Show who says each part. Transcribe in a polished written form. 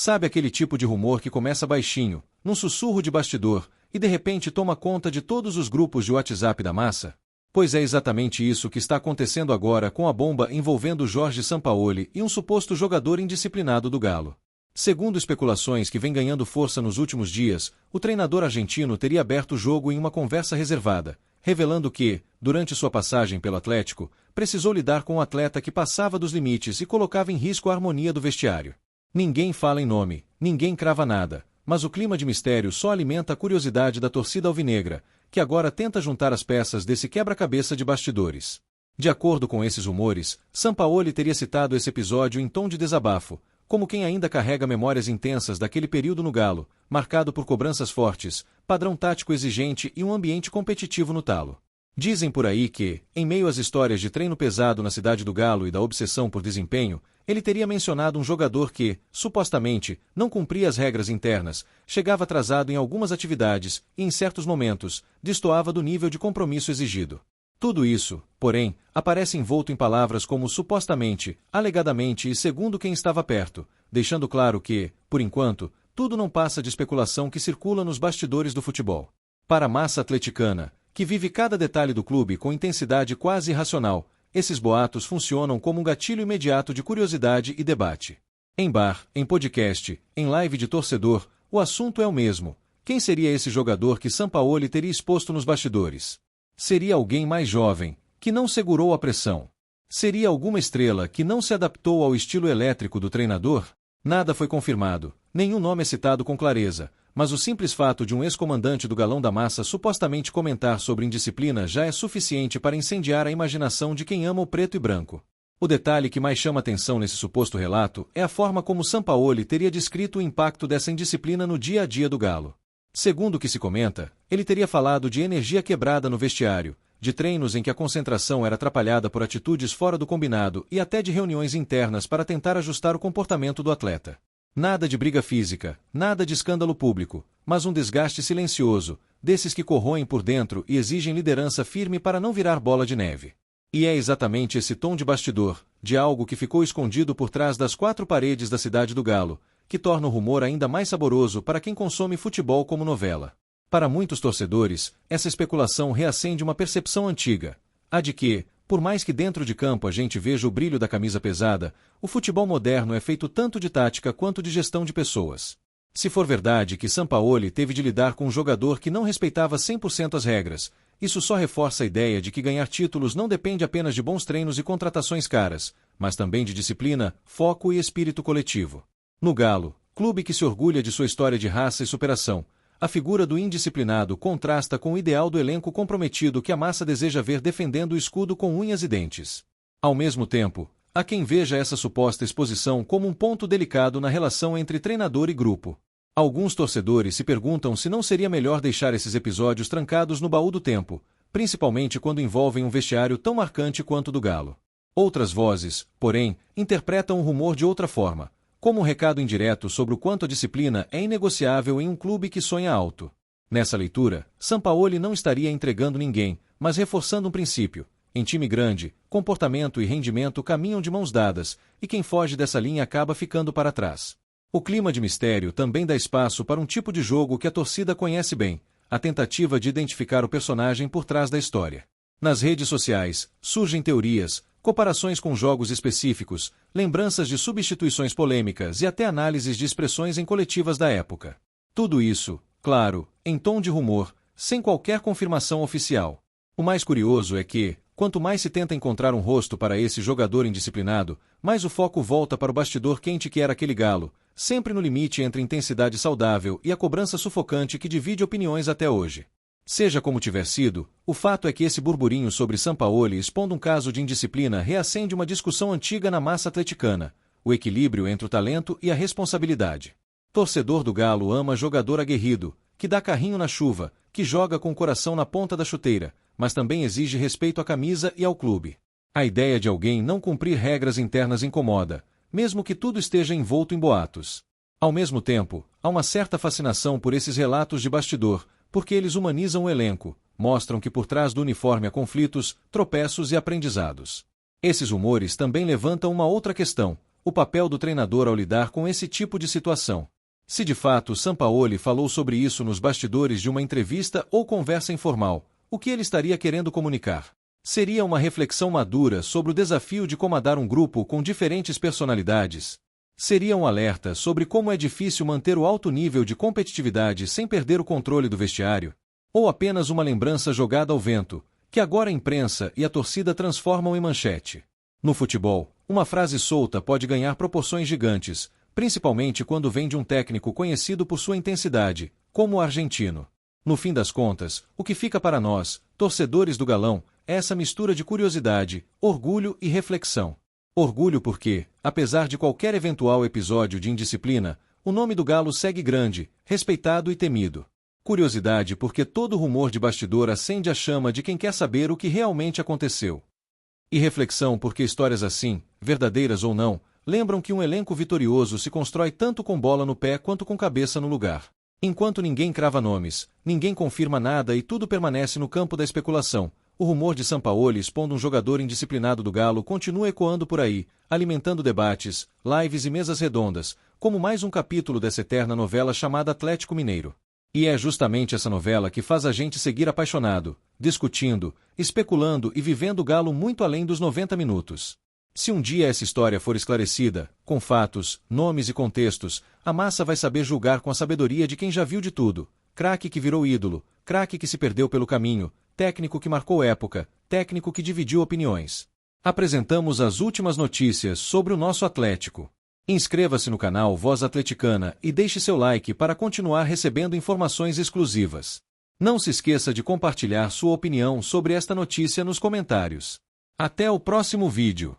Speaker 1: Sabe aquele tipo de rumor que começa baixinho, num sussurro de bastidor, e de repente toma conta de todos os grupos de WhatsApp da massa? Pois é exatamente isso que está acontecendo agora com a bomba envolvendo Jorge Sampaoli e um suposto jogador indisciplinado do Galo. Segundo especulações que vêm ganhando força nos últimos dias, o treinador argentino teria aberto o jogo em uma conversa reservada, revelando que, durante sua passagem pelo Atlético, precisou lidar com um atleta que passava dos limites e colocava em risco a harmonia do vestiário. Ninguém fala em nome, ninguém crava nada, mas o clima de mistério só alimenta a curiosidade da torcida alvinegra, que agora tenta juntar as peças desse quebra-cabeça de bastidores. De acordo com esses rumores, Sampaoli teria citado esse episódio em tom de desabafo, como quem ainda carrega memórias intensas daquele período no Galo, marcado por cobranças fortes, padrão tático exigente e um ambiente competitivo no talo. Dizem por aí que, em meio às histórias de treino pesado na cidade do Galo e da obsessão por desempenho, ele teria mencionado um jogador que, supostamente, não cumpria as regras internas, chegava atrasado em algumas atividades e, em certos momentos, destoava do nível de compromisso exigido. Tudo isso, porém, aparece envolto em palavras como supostamente, alegadamente e segundo quem estava perto, deixando claro que, por enquanto, tudo não passa de especulação que circula nos bastidores do futebol. Para a massa atleticana, que vive cada detalhe do clube com intensidade quase irracional, esses boatos funcionam como um gatilho imediato de curiosidade e debate. Em bar, em podcast, em live de torcedor, o assunto é o mesmo. Quem seria esse jogador que Sampaoli teria exposto nos bastidores? Seria alguém mais jovem, que não segurou a pressão? Seria alguma estrela que não se adaptou ao estilo elétrico do treinador? Nada foi confirmado, nenhum nome é citado com clareza, mas o simples fato de um ex-comandante do Galão da Massa supostamente comentar sobre indisciplina já é suficiente para incendiar a imaginação de quem ama o preto e branco. O detalhe que mais chama atenção nesse suposto relato é a forma como Sampaoli teria descrito o impacto dessa indisciplina no dia a dia do Galo. Segundo o que se comenta, ele teria falado de energia quebrada no vestiário, de treinos em que a concentração era atrapalhada por atitudes fora do combinado e até de reuniões internas para tentar ajustar o comportamento do atleta. Nada de briga física, nada de escândalo público, mas um desgaste silencioso, desses que corroem por dentro e exigem liderança firme para não virar bola de neve. E é exatamente esse tom de bastidor, de algo que ficou escondido por trás das quatro paredes da cidade do Galo, que torna o rumor ainda mais saboroso para quem consome futebol como novela. Para muitos torcedores, essa especulação reacende uma percepção antiga, a de que, por mais que dentro de campo a gente veja o brilho da camisa pesada, o futebol moderno é feito tanto de tática quanto de gestão de pessoas. Se for verdade que Sampaoli teve de lidar com um jogador que não respeitava 100% as regras, isso só reforça a ideia de que ganhar títulos não depende apenas de bons treinos e contratações caras, mas também de disciplina, foco e espírito coletivo. No Galo, clube que se orgulha de sua história de raça e superação, a figura do indisciplinado contrasta com o ideal do elenco comprometido que a massa deseja ver defendendo o escudo com unhas e dentes. Ao mesmo tempo, há quem veja essa suposta exposição como um ponto delicado na relação entre treinador e grupo. Alguns torcedores se perguntam se não seria melhor deixar esses episódios trancados no baú do tempo, principalmente quando envolvem um vestiário tão marcante quanto o do Galo. Outras vozes, porém, interpretam o rumor de outra forma, como um recado indireto sobre o quanto a disciplina é inegociável em um clube que sonha alto. Nessa leitura, Sampaoli não estaria entregando ninguém, mas reforçando um princípio. Em time grande, comportamento e rendimento caminham de mãos dadas, e quem foge dessa linha acaba ficando para trás. O clima de mistério também dá espaço para um tipo de jogo que a torcida conhece bem, a tentativa de identificar o personagem por trás da história. Nas redes sociais, surgem teorias, comparações com jogos específicos, lembranças de substituições polêmicas e até análises de expressões em coletivas da época. Tudo isso, claro, em tom de rumor, sem qualquer confirmação oficial. O mais curioso é que, quanto mais se tenta encontrar um rosto para esse jogador indisciplinado, mais o foco volta para o bastidor quente que era aquele Galo, sempre no limite entre intensidade saudável e a cobrança sufocante que divide opiniões até hoje. Seja como tiver sido, o fato é que esse burburinho sobre Sampaoli expondo um caso de indisciplina reacende uma discussão antiga na massa atleticana, o equilíbrio entre o talento e a responsabilidade. Torcedor do Galo ama jogador aguerrido, que dá carrinho na chuva, que joga com o coração na ponta da chuteira, mas também exige respeito à camisa e ao clube. A ideia de alguém não cumprir regras internas incomoda, mesmo que tudo esteja envolto em boatos. Ao mesmo tempo, há uma certa fascinação por esses relatos de bastidor, porque eles humanizam o elenco, mostram que por trás do uniforme há conflitos, tropeços e aprendizados. Esses rumores também levantam uma outra questão: o papel do treinador ao lidar com esse tipo de situação. Se de fato Sampaoli falou sobre isso nos bastidores de uma entrevista ou conversa informal, o que ele estaria querendo comunicar? Seria uma reflexão madura sobre o desafio de comandar um grupo com diferentes personalidades? Seria um alerta sobre como é difícil manter o alto nível de competitividade sem perder o controle do vestiário? Ou apenas uma lembrança jogada ao vento, que agora a imprensa e a torcida transformam em manchete? No futebol, uma frase solta pode ganhar proporções gigantes, principalmente quando vem de um técnico conhecido por sua intensidade, como o argentino. No fim das contas, o que fica para nós, torcedores do Galão, é essa mistura de curiosidade, orgulho e reflexão. Orgulho porque, apesar de qualquer eventual episódio de indisciplina, o nome do Galo segue grande, respeitado e temido. Curiosidade porque todo rumor de bastidor acende a chama de quem quer saber o que realmente aconteceu. E reflexão porque histórias assim, verdadeiras ou não, lembram que um elenco vitorioso se constrói tanto com bola no pé quanto com cabeça no lugar. Enquanto ninguém crava nomes, ninguém confirma nada e tudo permanece no campo da especulação, o rumor de Sampaoli expondo um jogador indisciplinado do Galo continua ecoando por aí, alimentando debates, lives e mesas redondas, como mais um capítulo dessa eterna novela chamada Atlético Mineiro. E é justamente essa novela que faz a gente seguir apaixonado, discutindo, especulando e vivendo o Galo muito além dos 90 minutos. Se um dia essa história for esclarecida, com fatos, nomes e contextos, a massa vai saber julgar com a sabedoria de quem já viu de tudo. Craque que virou ídolo, craque que se perdeu pelo caminho, técnico que marcou época, técnico que dividiu opiniões. Apresentamos as últimas notícias sobre o nosso Atlético. Inscreva-se no canal Voz Atleticana e deixe seu like para continuar recebendo informações exclusivas. Não se esqueça de compartilhar sua opinião sobre esta notícia nos comentários. Até o próximo vídeo.